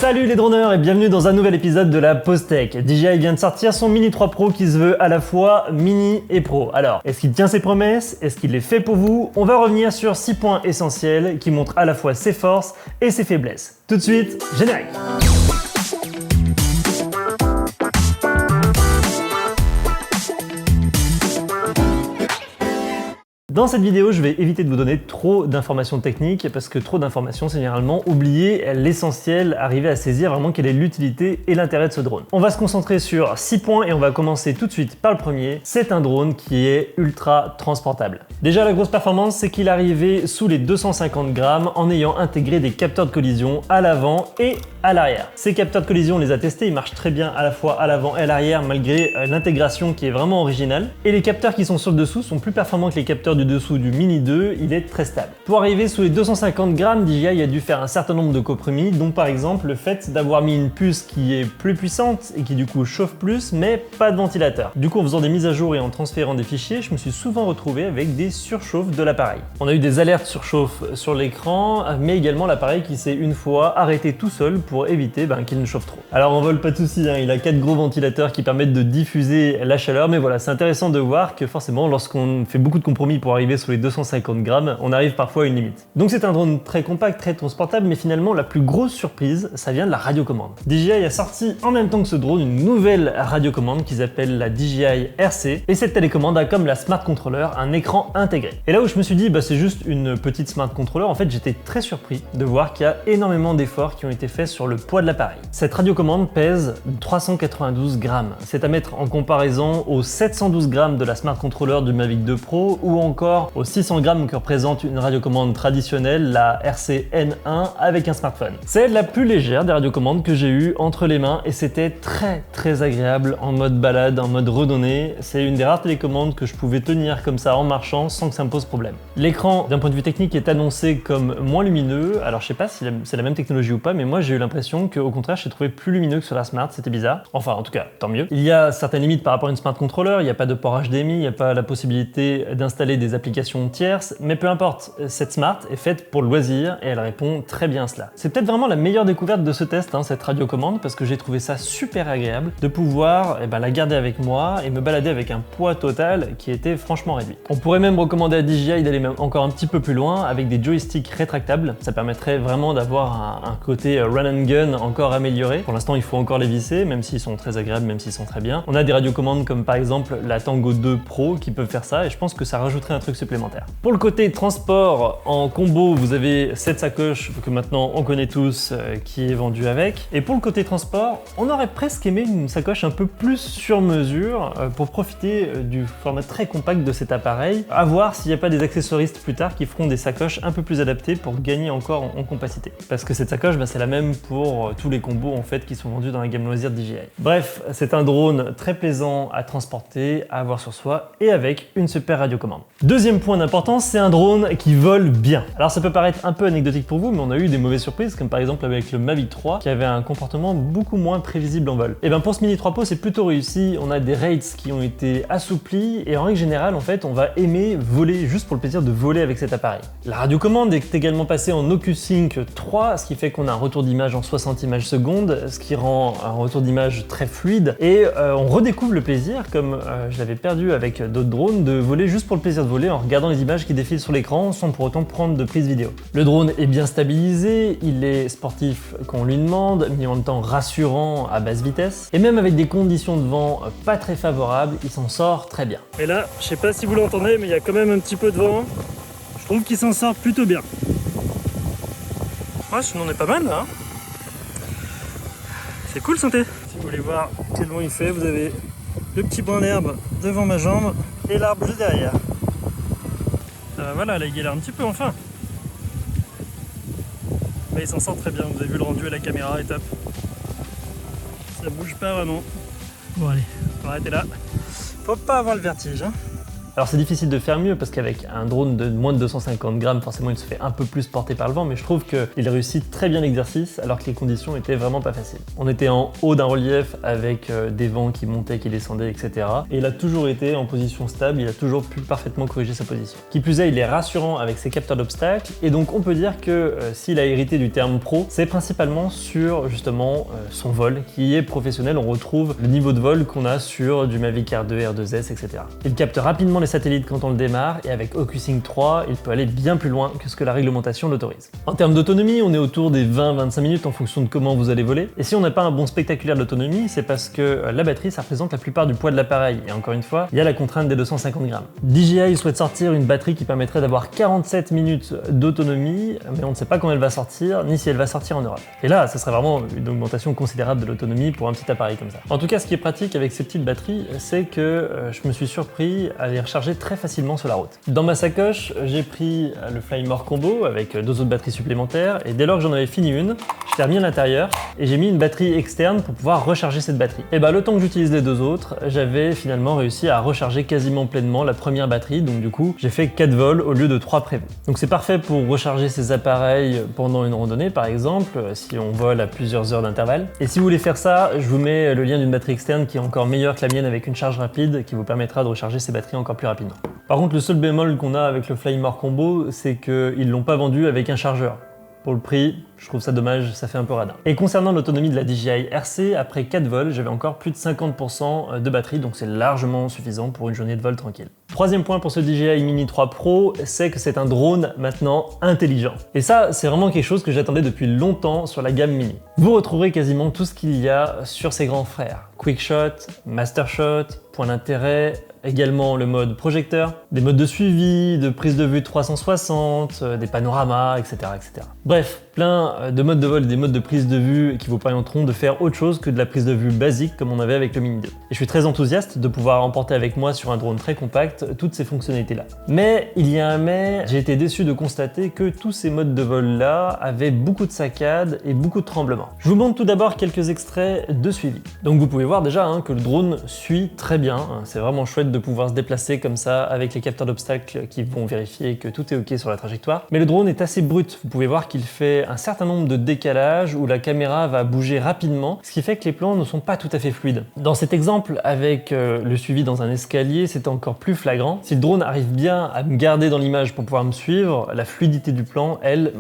Salut les droneurs et bienvenue dans un nouvel épisode de la Pause Tech. DJI vient de sortir son Mini 3 Pro qui se veut à la fois mini et pro. Alors, est-ce qu'il tient ses promesses? Est-ce qu'il est fait pour vous? On va revenir sur 6 points essentiels qui montrent à la fois ses forces et ses faiblesses. Tout de suite, générique! Dans cette vidéo, je vais éviter de vous donner trop d'informations techniques parce que trop d'informations, c'est généralement oublier l'essentiel, arriver à saisir vraiment quelle est l'utilité et l'intérêt de ce drone. On va se concentrer sur 6 points et on va commencer tout de suite par le premier. C'est un drone qui est ultra transportable. Déjà, la grosse performance, c'est qu'il arrivait sous les 250 grammes en ayant intégré des capteurs de collision à l'avant et à l'arrière. Ces capteurs de collision, on les a testés, ils marchent très bien à la fois à l'avant et à l'arrière malgré l'intégration qui est vraiment originale. Et les capteurs qui sont sur le dessous sont plus performants que les capteurs du dessous du Mini 2, il est très stable. Pour arriver sous les 250 grammes, DJI a dû faire un certain nombre de compromis, dont par exemple le fait d'avoir mis une puce qui est plus puissante et qui du coup chauffe plus, mais pas de ventilateur. Du coup, en faisant des mises à jour et en transférant des fichiers, je me suis souvent retrouvé avec des surchauffes de l'appareil. On a eu des alertes surchauffe sur l'écran, mais également l'appareil qui s'est une fois arrêté tout seul pour éviter qu'il ne chauffe trop. Alors en vol, pas de soucis, il a 4 gros ventilateurs qui permettent de diffuser la chaleur, mais voilà, c'est intéressant de voir que forcément, lorsqu'on fait beaucoup de compromis pour arriver sur les 250 grammes, on arrive parfois à une limite. Donc c'est un drone très compact, très transportable, mais finalement la plus grosse surprise, ça vient de la radiocommande. DJI a sorti en même temps que ce drone une nouvelle radiocommande qu'ils appellent la DJI RC, et cette télécommande a comme la Smart Controller un écran intégré. Et là où je me suis dit, c'est juste une petite Smart Controller, en fait j'étais très surpris de voir qu'il y a énormément d'efforts qui ont été faits sur le poids de l'appareil. Cette radiocommande pèse 392 grammes. C'est à mettre en comparaison aux 712 grammes de la Smart Controller du Mavic 2 Pro ou encore aux 600 grammes que représente une radiocommande traditionnelle, la RC N1 avec un smartphone. C'est la plus légère des radiocommandes que j'ai eues entre les mains et c'était très agréable en mode balade, en mode randonnée. C'est une des rares télécommandes que je pouvais tenir comme ça en marchant sans que ça me pose problème. L'écran, d'un point de vue technique, est annoncé comme moins lumineux. Alors je sais pas si c'est la même technologie ou pas, mais moi j'ai eu l'impression qu'au contraire j'ai trouvé plus lumineux que sur la Smart, c'était bizarre. Enfin en tout cas, tant mieux. Il y a certaines limites par rapport à une Smart Controller, il n'y a pas de port HDMI, il n'y a pas la possibilité d'installer des applications tierces, mais peu importe, cette Smart est faite pour le loisir et elle répond très bien à cela. C'est peut-être vraiment la meilleure découverte de ce test, cette radiocommande, parce que j'ai trouvé ça super agréable de pouvoir la garder avec moi et me balader avec un poids total qui était franchement réduit. On pourrait même recommander à DJI d'aller même encore un petit peu plus loin avec des joysticks rétractables. Ça permettrait vraiment d'avoir un côté run and gun encore amélioré. Pour l'instant, il faut encore les visser, même s'ils sont très agréables, même s'ils sont très bien. On a des radiocommandes comme par exemple la Tango 2 Pro qui peuvent faire ça et je pense que ça rajouterait un truc supplémentaire. Pour le côté transport, en combo, vous avez cette sacoche que maintenant on connaît tous qui est vendue avec. Et pour le côté transport, on aurait presque aimé une sacoche un peu plus sur mesure pour profiter du format très compact de cet appareil. À voir s'il n'y a pas des accessoristes plus tard qui feront des sacoches un peu plus adaptées pour gagner encore en compacité. Parce que cette sacoche, c'est la même pour tous les combos en fait qui sont vendus dans la gamme loisir DJI. Bref, c'est un drone très plaisant à transporter, à avoir sur soi et avec une super radiocommande. Deuxième point d'importance, c'est un drone qui vole bien. Alors ça peut paraître un peu anecdotique pour vous, mais on a eu des mauvaises surprises, comme par exemple avec le Mavic 3, qui avait un comportement beaucoup moins prévisible en vol. Et pour ce Mini 3 Pro, c'est plutôt réussi. On a des rates qui ont été assouplis, et en règle générale, en fait, on va aimer voler juste pour le plaisir de voler avec cet appareil. La radiocommande est également passée en OcuSync 3, ce qui fait qu'on a un retour d'image en 60 images secondes, ce qui rend un retour d'image très fluide, et on redécouvre le plaisir, comme je l'avais perdu avec d'autres drones, de voler juste pour le plaisir de voler en regardant les images qui défilent sur l'écran sans pour autant prendre de prise vidéo. Le drone est bien stabilisé, il est sportif quand on lui demande, mais en même temps rassurant à basse vitesse, et même avec des conditions de vent pas très favorables, il s'en sort très bien. Et là, je sais pas si vous l'entendez, mais il y a quand même un petit peu de vent. Je trouve qu'il s'en sort plutôt bien. Ouais, sinon on est pas mal là. C'est cool, santé. Si vous voulez voir quel vent il fait, vous avez le petit brin d'herbe devant ma jambe et l'arbre juste derrière. Voilà, là il galère un petit peu enfin. Mais il s'en sort très bien, vous avez vu le rendu à la caméra, est top. Ça bouge pas vraiment. Bon allez, on va arrêter là. Faut pas avoir le vertige. Alors c'est difficile de faire mieux parce qu'avec un drone de moins de 250 grammes, forcément il se fait un peu plus porter par le vent, mais je trouve qu'il réussit très bien l'exercice alors que les conditions étaient vraiment pas faciles. On était en haut d'un relief avec des vents qui montaient, qui descendaient, etc. Et il a toujours été en position stable, il a toujours pu parfaitement corriger sa position. Qui plus est, il est rassurant avec ses capteurs d'obstacles et donc on peut dire que s'il a hérité du terme pro, c'est principalement sur justement son vol qui est professionnel. On retrouve le niveau de vol qu'on a sur du Mavic Air 2, R2S, etc. Il capte rapidement les satellites quand on le démarre et avec OcuSync 3, il peut aller bien plus loin que ce que la réglementation l'autorise. En termes d'autonomie, on est autour des 20-25 minutes en fonction de comment vous allez voler. Et si on n'a pas un bon spectaculaire d'autonomie, c'est parce que la batterie, ça représente la plupart du poids de l'appareil. Et encore une fois, il y a la contrainte des 250 grammes. DJI souhaite sortir une batterie qui permettrait d'avoir 47 minutes d'autonomie, mais on ne sait pas quand elle va sortir, ni si elle va sortir en Europe. Et là, ça serait vraiment une augmentation considérable de l'autonomie pour un petit appareil comme ça. En tout cas, ce qui est pratique avec ces petites batteries, c'est que je me suis surpris à les recharger très facilement sur la route. Dans ma sacoche, j'ai pris le Flymore Combo avec 2 autres batteries supplémentaires, et dès lors que j'en avais fini une, je l'ai remis à l'intérieur et j'ai mis une batterie externe pour pouvoir recharger cette batterie. Et bah le temps que j'utilise les 2 autres, j'avais finalement réussi à recharger quasiment pleinement la première batterie, donc du coup j'ai fait 4 vols au lieu de 3 prévus. Donc c'est parfait pour recharger ces appareils pendant une randonnée par exemple, si on vole à plusieurs heures d'intervalle. Et si vous voulez faire ça, je vous mets le lien d'une batterie externe qui est encore meilleure que la mienne avec une charge rapide qui vous permettra de recharger ces batteries encore plus rapidement. Par contre, le seul bémol qu'on a avec le Flymore Combo, c'est qu'ils l'ont pas vendu avec un chargeur. Pour le prix, je trouve ça dommage, ça fait un peu radin. Et concernant l'autonomie de la DJI RC, après 4 vols, j'avais encore plus de 50% de batterie, donc c'est largement suffisant pour une journée de vol tranquille. Troisième point pour ce DJI Mini 3 Pro, c'est que c'est un drone maintenant intelligent. Et ça, c'est vraiment quelque chose que j'attendais depuis longtemps sur la gamme Mini. Vous retrouverez quasiment tout ce qu'il y a sur ses grands frères. Quick Shot, Master Shot, point d'intérêt, également le mode projecteur, des modes de suivi, de prise de vue 360, des panoramas, etc., etc. Bref, plein de modes de vol et des modes de prise de vue qui vous permettront de faire autre chose que de la prise de vue basique comme on avait avec le Mini 2. Et je suis très enthousiaste de pouvoir emporter avec moi sur un drone très compact toutes ces fonctionnalités-là. Mais, il y a un mais, j'ai été déçu de constater que tous ces modes de vol-là avaient beaucoup de saccades et beaucoup de tremblements. Je vous montre tout d'abord quelques extraits de suivi. Donc vous pouvez voir déjà que le drone suit très bien, c'est vraiment chouette de pouvoir se déplacer comme ça avec les capteurs d'obstacles qui vont vérifier que tout est ok sur la trajectoire. Mais le drone est assez brut, vous pouvez voir qu'il fait un certain nombre de décalages où la caméra va bouger rapidement, ce qui fait que les plans ne sont pas tout à fait fluides. Dans cet exemple avec le suivi dans un escalier, c'est encore plus flagrant. Si le drone arrive bien à me garder dans l'image pour pouvoir me suivre, la fluidité du plan, elle,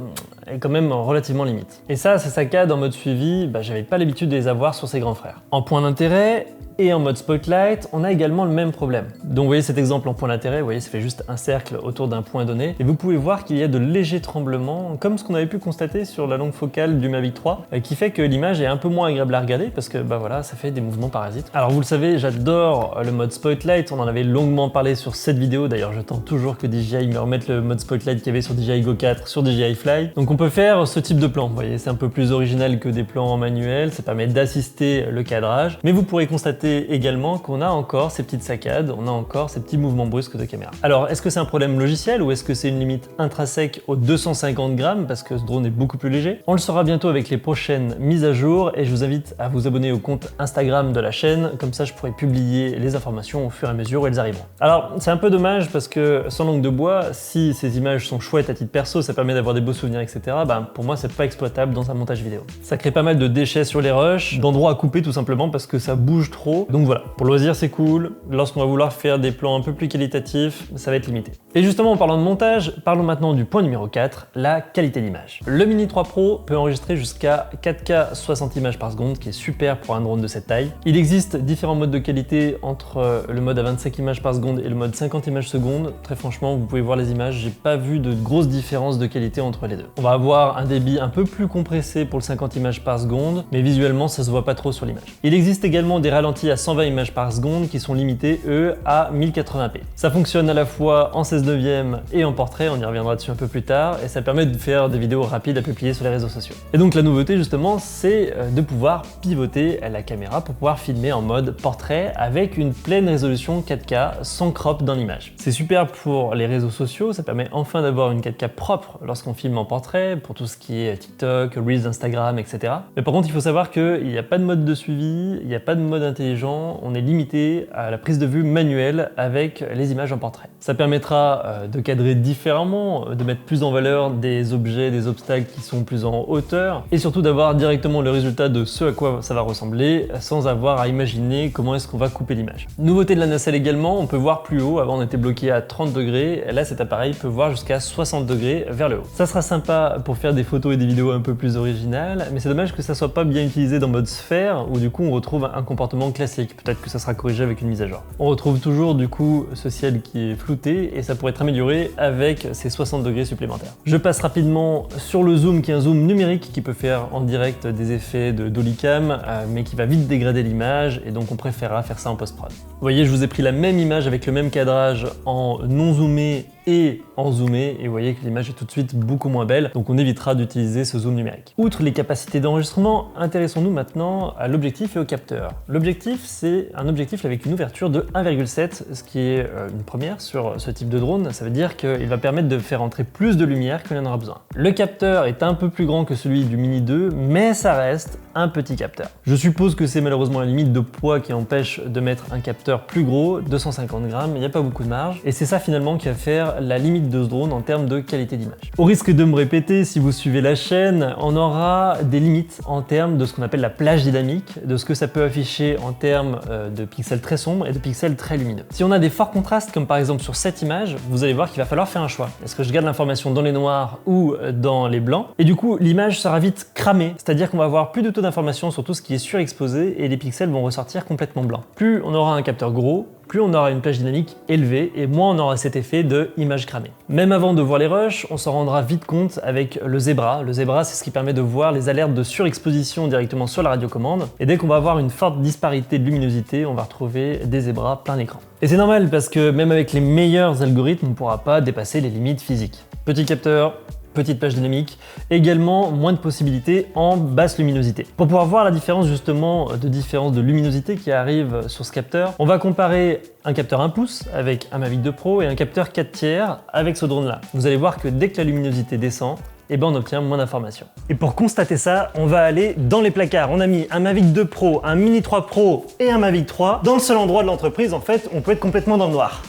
est quand même relativement limite. Et ça, ces saccades en mode suivi, j'avais pas l'habitude de les avoir sur ses grands frères. En point d'intérêt, et en mode spotlight, on a également le même problème. Donc vous voyez cet exemple en point d'intérêt, vous voyez ça fait juste un cercle autour d'un point donné, et vous pouvez voir qu'il y a de légers tremblements, comme ce qu'on avait pu constater sur la longue focale du Mavic 3, qui fait que l'image est un peu moins agréable à regarder, parce que voilà, ça fait des mouvements parasites. Alors vous le savez, j'adore le mode spotlight, on en avait longuement parlé sur cette vidéo, d'ailleurs j'attends toujours que DJI me remette le mode spotlight qu'il y avait sur DJI Go 4, sur DJI Fly. Donc on peut faire ce type de plan, vous voyez, c'est un peu plus original que des plans en manuel, ça permet d'assister le cadrage, mais vous pourrez constater également qu'on a encore ces petites saccades, on a encore ces petits mouvements brusques de caméra. Alors, est-ce que c'est un problème logiciel ou est-ce que c'est une limite intrinsèque aux 250 grammes parce que ce drone est beaucoup plus léger? On le saura bientôt avec les prochaines mises à jour et je vous invite à vous abonner au compte Instagram de la chaîne, comme ça je pourrai publier les informations au fur et à mesure où elles arriveront. Alors, c'est un peu dommage parce que sans langue de bois, si ces images sont chouettes à titre perso, ça permet d'avoir des beaux souvenirs, etc., pour moi c'est pas exploitable dans un montage vidéo. Ça crée pas mal de déchets sur les rushs, d'endroits à couper tout simplement parce que ça bouge trop. Donc voilà, pour loisir c'est cool, lorsqu'on va vouloir faire des plans un peu plus qualitatifs, ça va être limité. Et justement en parlant de montage, parlons maintenant du point numéro 4, la qualité d'image. Le Mini 3 Pro peut enregistrer jusqu'à 4K 60 images par seconde, qui est super pour un drone de cette taille. Il existe différents modes de qualité entre le mode à 25 images par seconde et le mode 50 images seconde. Très franchement, vous pouvez voir les images, j'ai pas vu de grosses différences de qualité entre les deux. On va avoir un débit un peu plus compressé pour le 50 images par seconde, mais visuellement ça se voit pas trop sur l'image. Il existe également des ralentis à 120 images par seconde qui sont limités, eux, à 1080p. Ça fonctionne à la fois en 16:9 et en portrait, on y reviendra dessus un peu plus tard, et ça permet de faire des vidéos rapides à publier sur les réseaux sociaux. Et donc la nouveauté justement, c'est de pouvoir pivoter la caméra pour pouvoir filmer en mode portrait avec une pleine résolution 4K sans crop dans l'image. C'est super pour les réseaux sociaux, ça permet enfin d'avoir une 4K propre lorsqu'on filme en portrait, pour tout ce qui est TikTok, Reels, Instagram, etc. Mais par contre, il faut savoir qu'il n'y a pas de mode de suivi, il n'y a pas de mode intelligent, dirigeant, on est limité à la prise de vue manuelle avec les images en portrait. Ça permettra de cadrer différemment, de mettre plus en valeur des objets, des obstacles qui sont plus en hauteur, et surtout d'avoir directement le résultat de ce à quoi ça va ressembler, sans avoir à imaginer comment est-ce qu'on va couper l'image. Nouveauté de la nacelle également, on peut voir plus haut. Avant on était bloqué à 30 degrés, là cet appareil peut voir jusqu'à 60 degrés vers le haut. Ça sera sympa pour faire des photos et des vidéos un peu plus originales, mais c'est dommage que ça soit pas bien utilisé dans mode sphère, où du coup on retrouve un comportement classique. Peut-être que ça sera corrigé avec une mise à jour. On retrouve toujours du coup ce ciel qui est flouté, et ça pourrait être amélioré avec ces 60 degrés supplémentaires. Je passe rapidement sur le zoom, qui est un zoom numérique qui peut faire en direct des effets de dolly cam, mais qui va vite dégrader l'image, et donc on préférera faire ça en post-prod. Vous voyez, je vous ai pris la même image avec le même cadrage en non zoomé et en zoomé, et vous voyez que l'image est tout de suite beaucoup moins belle, donc on évitera d'utiliser ce zoom numérique. Outre les capacités d'enregistrement, intéressons-nous maintenant à l'objectif et au capteur. L'objectif, c'est un objectif avec une ouverture de 1,7, ce qui est une première sur ce type de drone. Ça veut dire qu'il va permettre de faire entrer plus de lumière qu'il en aura besoin. Le capteur est un peu plus grand que celui du Mini 2, mais ça reste un petit capteur. Je suppose que c'est malheureusement la limite de poids qui empêche de mettre un capteur plus gros, 250 grammes, il n'y a pas beaucoup de marge, et c'est ça finalement qui va faire la limite de ce drone en termes de qualité d'image. Au risque de me répéter, si vous suivez la chaîne, on aura des limites en termes de ce qu'on appelle la plage dynamique, de ce que ça peut afficher en termes de pixels très sombres et de pixels très lumineux. Si on a des forts contrastes, comme par exemple sur cette image, vous allez voir qu'il va falloir faire un choix. Est-ce que je garde l'information dans les noirs ou dans les blancs? Et du coup, l'image sera vite cramée, c'est-à-dire qu'on va avoir plus de taux d'information sur tout ce qui est surexposé et les pixels vont ressortir complètement blancs. Plus on aura un capteur gros, plus on aura une plage dynamique élevée et moins on aura cet effet de image cramée. Même avant de voir les rushs, on s'en rendra vite compte avec le Zebra. Le Zebra, c'est ce qui permet de voir les alertes de surexposition directement sur la radiocommande. Et dès qu'on va avoir une forte disparité de luminosité, on va retrouver des zébras plein écran. Et c'est normal parce que même avec les meilleurs algorithmes, on ne pourra pas dépasser les limites physiques. Petit capteur, petite plage dynamique, également moins de possibilités en basse luminosité. Pour pouvoir voir la différence justement de luminosité qui arrive sur ce capteur, on va comparer un capteur 1 pouce avec un Mavic 2 Pro et un capteur 4 tiers avec ce drone là. Vous allez voir que dès que la luminosité descend, on obtient moins d'informations. Et pour constater ça, on va aller dans les placards. On a mis un Mavic 2 Pro, un Mini 3 Pro et un Mavic 3. Dans le seul endroit de l'entreprise, en fait, on peut être complètement dans le noir.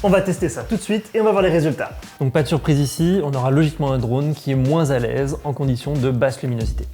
On va tester ça tout de suite et on va voir les résultats. Donc pas de surprise ici, on aura logiquement un drone qui est moins à l'aise en conditions de basse luminosité.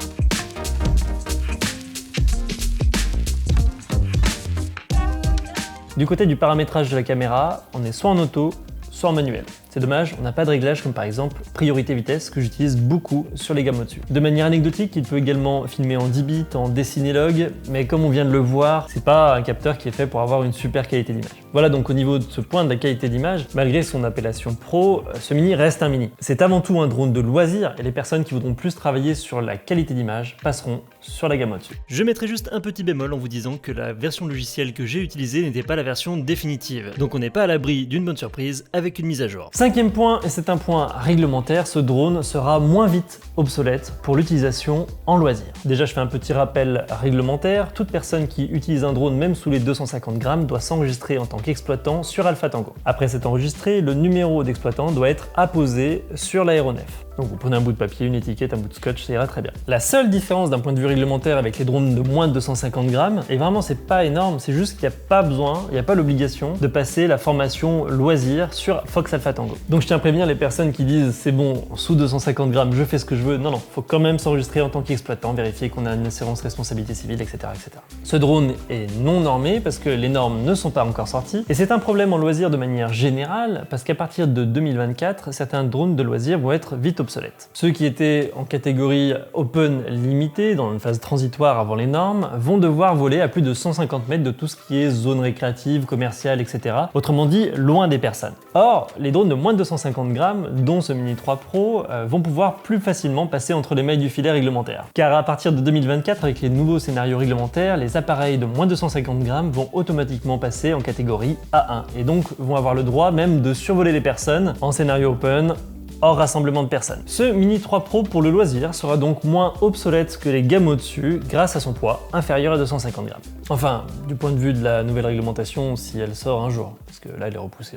Du côté du paramétrage de la caméra, on est soit en auto, soit en manuel. C'est dommage, on n'a pas de réglage comme par exemple priorité vitesse que j'utilise beaucoup sur les gammes au-dessus. De manière anecdotique, il peut également filmer en 10 bits, en dessiné-log, mais comme on vient de le voir, c'est pas un capteur qui est fait pour avoir une super qualité d'image. Voilà, donc au niveau de ce point de la qualité d'image, malgré son appellation pro, ce Mini reste un Mini. C'est avant tout un drone de loisir et les personnes qui voudront plus travailler sur la qualité d'image passeront sur la gamme au-dessus. Je mettrai juste un petit bémol en vous disant que la version logicielle que j'ai utilisée n'était pas la version définitive, donc on n'est pas à l'abri d'une bonne surprise avec une mise à jour. Cinquième point, et c'est un point réglementaire, ce drone sera moins vite obsolète pour l'utilisation en loisir. Déjà, je fais un petit rappel réglementaire. Toute personne qui utilise un drone, même sous les 250 grammes, doit s'enregistrer en tant qu'exploitant sur Alpha Tango. Après s'être enregistré, le numéro d'exploitant doit être apposé sur l'aéronef. Donc vous prenez un bout de papier, une étiquette, un bout de scotch, ça ira très bien. La seule différence d'un point de vue réglementaire avec les drones de moins de 250 grammes, et vraiment c'est pas énorme, c'est juste qu'il n'y a pas besoin, il n'y a pas l'obligation de passer la formation loisir sur Fox Alpha Tango. Donc je tiens à prévenir les personnes qui disent c'est bon, sous 250 grammes, je fais ce que je veux. Non, non, faut quand même s'enregistrer en tant qu'exploitant, vérifier qu'on a une assurance responsabilité civile, etc., etc. Ce drone est non normé parce que les normes ne sont pas encore sorties, et c'est un problème en loisir de manière générale parce qu'à partir de 2024, certains drones de loisirs vont être vite obsolètes. Ceux qui étaient en catégorie open limitée, dans une phase transitoire avant les normes, vont devoir voler à plus de 150 mètres de tout ce qui est zone récréative, commerciale, etc. Autrement dit, loin des personnes. Or, les drones de moins de 250 grammes, dont ce Mini 3 Pro, vont pouvoir plus facilement passer entre les mailles du filet réglementaire. Car à partir de 2024, avec les nouveaux scénarios réglementaires, les appareils de moins de 250 grammes vont automatiquement passer en catégorie A1 et donc vont avoir le droit même de survoler les personnes en scénario open, hors rassemblement de personnes. Ce Mini 3 Pro pour le loisir sera donc moins obsolète que les gammes au-dessus grâce à son poids inférieur à 250 grammes. Enfin, du point de vue de la nouvelle réglementation, si elle sort un jour. Parce que là, elle est repoussée.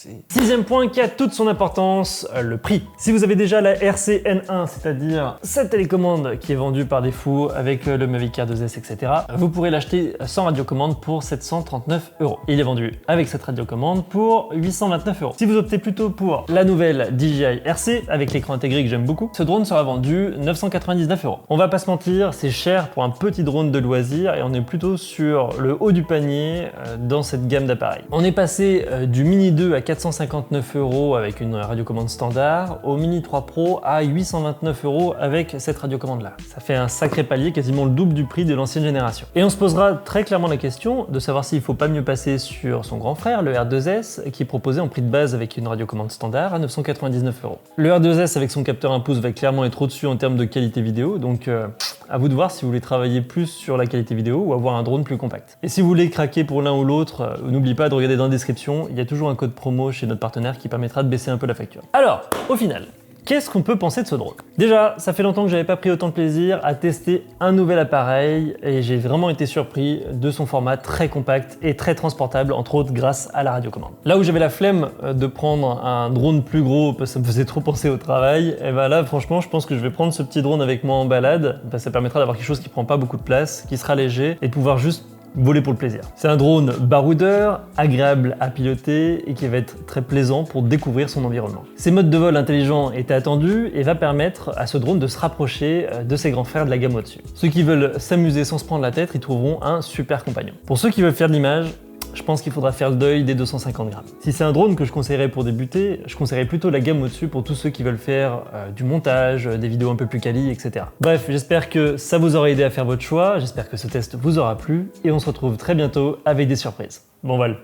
c'est... Sixième point qui a toute son importance, le prix. Si vous avez déjà la RC-N1, c'est-à-dire cette télécommande qui est vendue par défaut avec le Mavic Air 2S, etc., vous pourrez l'acheter sans radiocommande pour 739 €. Il est vendu avec cette radiocommande pour 829 €. Si vous optez plutôt pour la nouvelle DJI RC avec l'écran intégré que j'aime beaucoup, ce drone sera vendu 999 €. On va pas se mentir, c'est cher pour un petit drone de loisir et on est plutôt sur le haut du panier dans cette gamme d'appareils. On est passé du Mini 2 à 459 € avec une radiocommande standard, au Mini 3 Pro à 829 € avec cette radiocommande là. Ça fait un sacré palier, quasiment le double du prix de l'ancienne génération. Et on se posera très clairement la question de savoir s'il faut pas mieux passer sur son grand frère, le R2S, qui est proposé en prix de base avec une radiocommande standard à 999 €. Le R2S avec son capteur 1 pouce va clairement être au-dessus en termes de qualité vidéo, donc à vous de voir si vous voulez travailler plus sur la qualité vidéo ou avoir un drone plus compact. Et si vous voulez craquer pour l'un ou l'autre, n'oubliez pas de regarder dans la description, il y a toujours un code promo chez notre partenaire qui permettra de baisser un peu la facture. Alors, au final, qu'est-ce qu'on peut penser de ce drone? Déjà, ça fait longtemps que j'avais pas pris autant de plaisir à tester un nouvel appareil et j'ai vraiment été surpris de son format très compact et très transportable, entre autres grâce à la radiocommande. Là où j'avais la flemme de prendre un drone plus gros parce que ça me faisait trop penser au travail, et ben là franchement je pense que je vais prendre ce petit drone avec moi en balade, ça permettra d'avoir quelque chose qui prend pas beaucoup de place, qui sera léger et de pouvoir juste voler pour le plaisir. C'est un drone baroudeur, agréable à piloter et qui va être très plaisant pour découvrir son environnement. Ces modes de vol intelligents étaient attendus et va permettre à ce drone de se rapprocher de ses grands frères de la gamme au-dessus. Ceux qui veulent s'amuser sans se prendre la tête, ils trouveront un super compagnon. Pour ceux qui veulent faire de l'image, je pense qu'il faudra faire le deuil des 250 grammes. Si c'est un drone que je conseillerais pour débuter, je conseillerais plutôt la gamme au-dessus pour tous ceux qui veulent faire du montage, des vidéos un peu plus quali, etc. Bref, j'espère que ça vous aura aidé à faire votre choix, j'espère que ce test vous aura plu, et on se retrouve très bientôt avec des surprises. Bon vol!